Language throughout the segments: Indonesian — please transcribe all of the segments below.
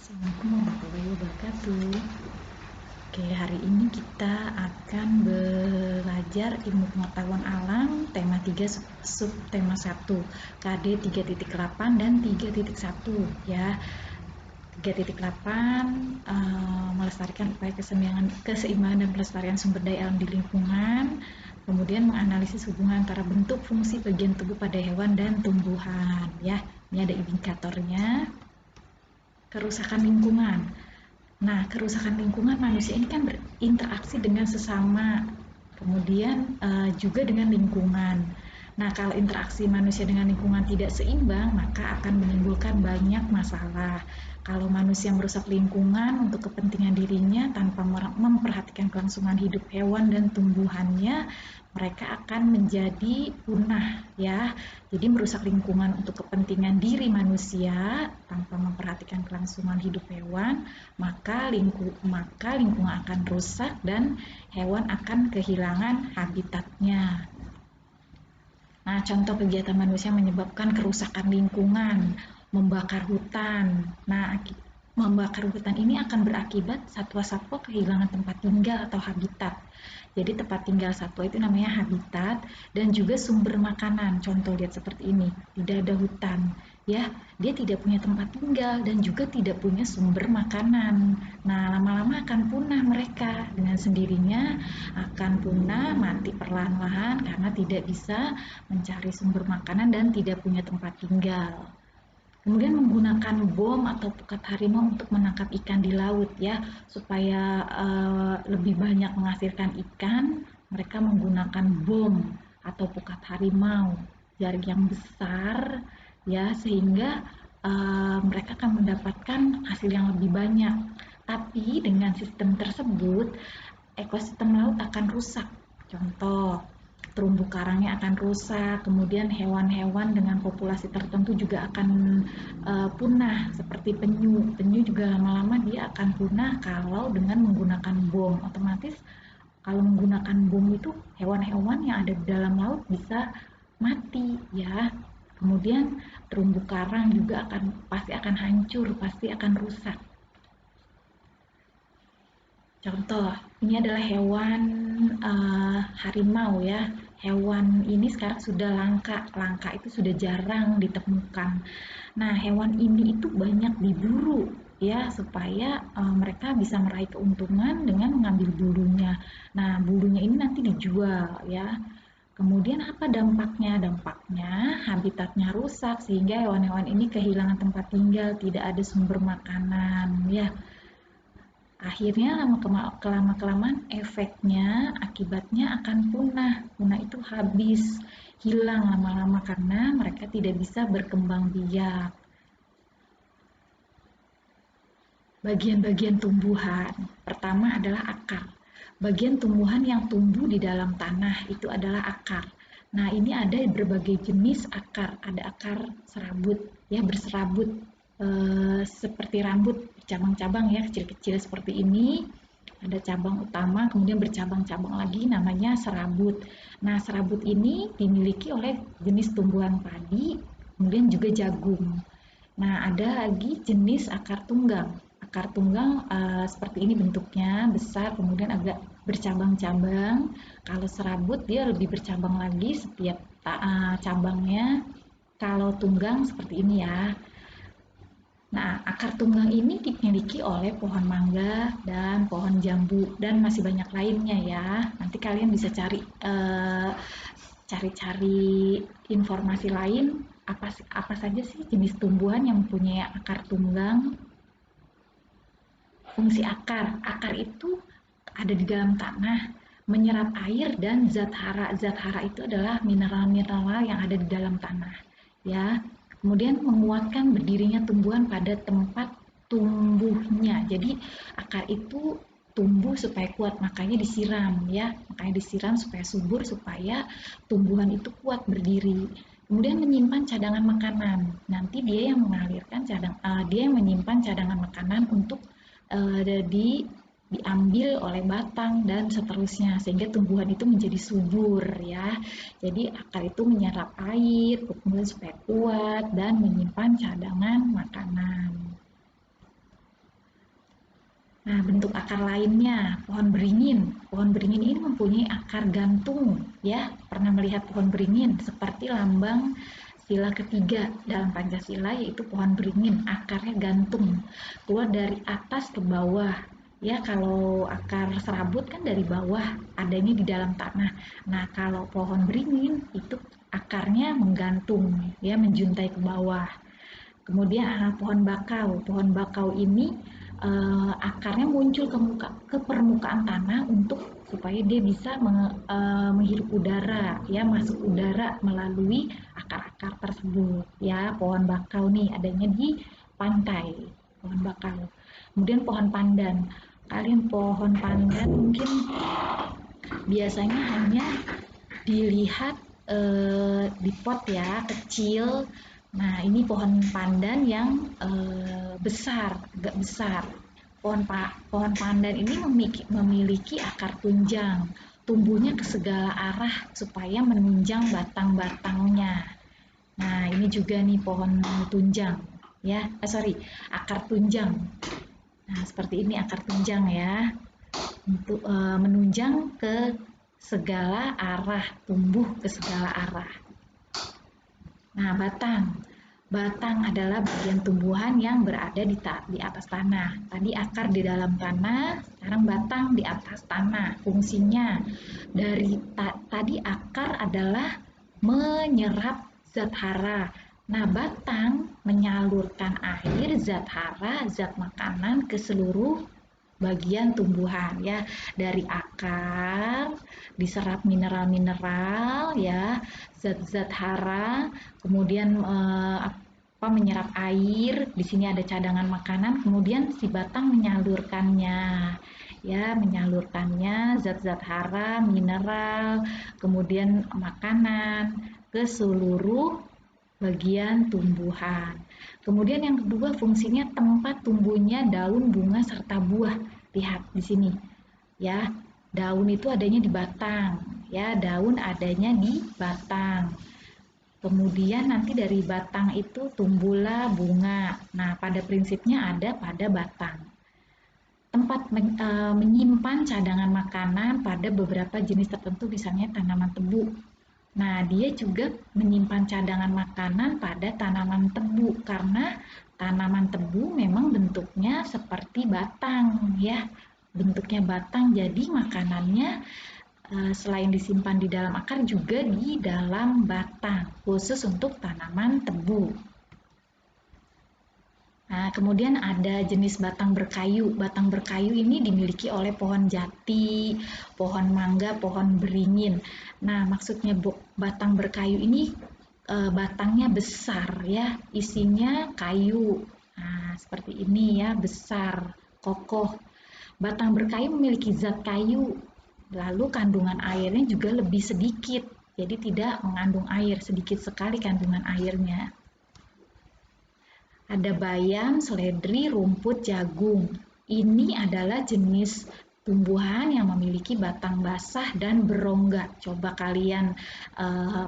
Assalamualaikum warahmatullahi wabarakatuh. Oke, hari ini kita akan belajar ilmu pengetahuan alam tema 3 sub tema 1 KD 3.8 dan 3.1 ya. 3.8 melestarikan upaya keseimbangan dan pelestarian sumber daya alam di lingkungan. Kemudian menganalisis hubungan antara bentuk fungsi bagian tubuh pada hewan dan tumbuhan ya. Ini ada indikatornya. Kerusakan lingkungan. Nah, kerusakan lingkungan manusia ini kan berinteraksi dengan sesama, kemudian juga dengan lingkungan. Nah, kalau interaksi manusia dengan lingkungan tidak seimbang, maka akan menimbulkan banyak masalah. Kalau manusia merusak lingkungan untuk kepentingan dirinya tanpa memperhatikan kelangsungan hidup hewan dan tumbuhannya, mereka akan menjadi punah ya. Jadi merusak lingkungan untuk kepentingan diri manusia tanpa memperhatikan kelangsungan hidup hewan, maka lingkungan akan rusak dan hewan akan kehilangan habitatnya. Nah, contoh kegiatan manusia menyebabkan kerusakan lingkungan, membakar hutan. Nah, membakar hutan ini akan berakibat satwa-satwa kehilangan tempat tinggal atau habitat. Jadi tempat tinggal satwa itu namanya habitat dan juga sumber makanan. Contoh lihat seperti ini, tidak ada hutan, ya, dia tidak punya tempat tinggal dan juga tidak punya sumber makanan. Nah, lama-lama akan punah mereka, dengan sendirinya akan punah, mati perlahan-lahan karena tidak bisa mencari sumber makanan dan tidak punya tempat tinggal. Kemudian menggunakan bom atau pukat harimau untuk menangkap ikan di laut ya, supaya lebih banyak menghasilkan ikan, mereka menggunakan bom atau pukat harimau, jaring yang besar ya, sehingga mereka akan mendapatkan hasil yang lebih banyak. Tapi dengan sistem tersebut, ekosistem laut akan rusak. Contoh, terumbu karangnya akan rusak, kemudian hewan-hewan dengan populasi tertentu juga akan punah, seperti penyu. Penyu juga lama-lama dia akan punah kalau dengan menggunakan bom. Otomatis kalau menggunakan bom itu hewan-hewan yang ada di dalam laut bisa mati ya. Kemudian terumbu karang juga pasti akan hancur, pasti akan rusak. Contoh, ini adalah hewan harimau ya. Hewan ini sekarang sudah langka itu sudah jarang ditemukan. Nah, hewan ini itu banyak diburu ya supaya mereka bisa meraih keuntungan dengan mengambil bulunya. Nah, bulunya ini nanti dijual ya. Kemudian apa dampaknya? Dampaknya habitatnya rusak sehingga hewan-hewan ini kehilangan tempat tinggal, tidak ada sumber makanan ya. Akhirnya kelamaan efeknya, akibatnya akan punah. Punah itu habis, hilang lama-lama karena mereka tidak bisa berkembang biak. Bagian-bagian tumbuhan. Pertama adalah akar. Bagian tumbuhan yang tumbuh di dalam tanah itu adalah akar. Nah, ini ada berbagai jenis akar. Ada akar serabut, ya berserabut seperti rambut, cabang-cabang ya kecil-kecil seperti ini. Ada cabang utama, kemudian bercabang-cabang lagi namanya serabut. Nah, serabut ini dimiliki oleh jenis tumbuhan padi, kemudian juga jagung. Nah, ada lagi jenis akar tunggang. Akar tunggang seperti ini bentuknya, besar, kemudian agak bercabang-cabang. Kalau serabut dia lebih bercabang lagi setiap cabangnya. Kalau tunggang seperti ini ya. Nah, akar tunggang ini dimiliki oleh pohon mangga dan pohon jambu dan masih banyak lainnya ya. Nanti kalian bisa cari-cari informasi lain apa saja sih jenis tumbuhan yang mempunyai akar tunggang. Fungsi akar, akar itu ada di dalam tanah, menyerap air dan zat hara. Zat hara itu adalah mineral-mineral yang ada di dalam tanah ya. Kemudian menguatkan berdirinya tumbuhan pada tempat tumbuhnya. Jadi akar itu tumbuh supaya kuat, makanya disiram ya, makanya disiram supaya subur, supaya tumbuhan itu kuat berdiri. Kemudian menyimpan cadangan makanan, nanti dia yang mengalirkan dia yang menyimpan cadangan makanan untuk diambil oleh batang dan seterusnya, sehingga tumbuhan itu menjadi subur ya. Jadi akar itu menyerap air kemudian supaya kuat dan menyimpan cadangan makanan. Nah, bentuk akar lainnya, pohon beringin. Pohon beringin ini mempunyai akar gantung, ya. Pernah melihat pohon beringin seperti lambang sila ketiga dalam Pancasila, yaitu pohon beringin, akarnya gantung, keluar dari atas ke bawah. Ya, kalau akar serabut kan dari bawah, adanya di dalam tanah. Nah, kalau pohon beringin itu akarnya menggantung, ya, menjuntai ke bawah. Kemudian pohon bakau ini akarnya muncul ke permukaan tanah supaya dia bisa menghirup udara, ya, masuk udara melalui akar-akar tersebut, ya. Pohon bakau nih adanya di pantai, pohon bakau. Kemudian pohon pandan. Kalian pohon pandan mungkin biasanya hanya dilihat di pot, ya, kecil. Nah, ini pohon pandan yang besar, agak besar. Pohon pandan ini memiliki akar tunjang, tumbuhnya ke segala arah supaya menunjang batang-batangnya. Nah, ini juga nih pohon tunjang, ya. Akar tunjang. Nah, seperti ini akar tunjang, ya. Untuk menunjang ke segala arah, tumbuh ke segala arah. Nah, batang adalah bagian tumbuhan yang berada di atas tanah. Tadi akar di dalam tanah, sekarang batang di atas tanah. Fungsinya tadi akar adalah menyerap zat hara. Nah, batang menyalurkan air, zat hara, zat makanan ke seluruh bagian tumbuhan, ya. Dari akar diserap mineral-mineral, ya, zat-zat hara, kemudian menyerap air. Di sini ada cadangan makanan, kemudian si batang menyalurkannya, ya, zat-zat hara, mineral, kemudian makanan ke seluruh bagian tumbuhan. Kemudian yang kedua, fungsinya tempat tumbuhnya daun, bunga, serta buah. Lihat di sini, ya. Daun itu adanya di batang, ya. Daun adanya di batang. Kemudian nanti dari batang itu tumbuhlah bunga. Nah, pada prinsipnya ada pada batang. Tempat menyimpan cadangan makanan pada beberapa jenis tertentu, misalnya tanaman tebu. Nah, dia juga menyimpan cadangan makanan pada tanaman tebu karena tanaman tebu memang bentuknya seperti batang, ya. Bentuknya batang, jadi makanannya selain disimpan di dalam akar juga di dalam batang, khusus untuk tanaman tebu. Nah, kemudian ada jenis batang berkayu. Batang berkayu ini dimiliki oleh pohon jati, pohon mangga, pohon beringin. Nah, maksudnya batang berkayu ini batangnya besar, ya, isinya kayu. Nah, seperti ini, ya, besar, kokoh. Batang berkayu memiliki zat kayu, lalu kandungan airnya juga lebih sedikit. Jadi tidak mengandung air, sedikit sekali kandungan airnya. Ada bayam, seledri, rumput, jagung. Ini adalah jenis tumbuhan yang memiliki batang basah dan berongga. Coba kalian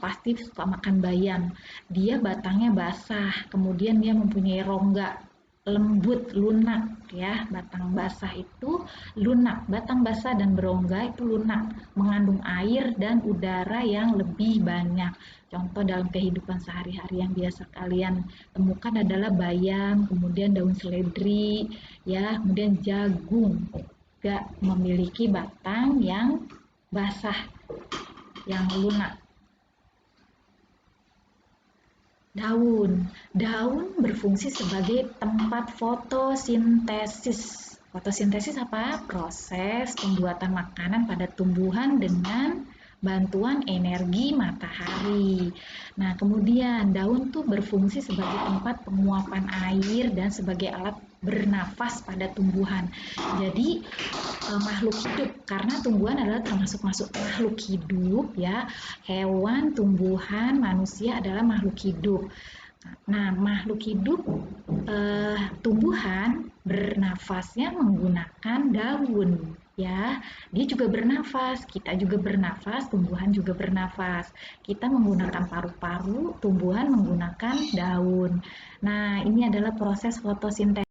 pasti suka makan bayam. Dia batangnya basah, kemudian dia mempunyai rongga lembut, lunak, ya. Batang basah itu lunak, batang basah dan berongga itu lunak, mengandung air dan udara yang lebih banyak. Contoh dalam kehidupan sehari-hari yang biasa kalian temukan adalah bayam, kemudian daun seledri, ya, kemudian jagung juga memiliki batang yang basah, yang lunak. Daun berfungsi sebagai tempat fotosintesis. Fotosintesis apa? Proses pembuatan makanan pada tumbuhan dengan bantuan energi matahari. Nah, kemudian daun tuh berfungsi sebagai tempat penguapan air dan sebagai alat bernafas pada tumbuhan. Jadi makhluk hidup, karena tumbuhan adalah termasuk makhluk hidup, ya. Hewan, tumbuhan, manusia adalah makhluk hidup. Nah, makhluk hidup tumbuhan bernafasnya menggunakan daun, ya. Dia juga bernafas, kita juga bernafas, tumbuhan juga bernafas. Kita menggunakan paru-paru, tumbuhan menggunakan daun. Nah, ini adalah proses fotosintesis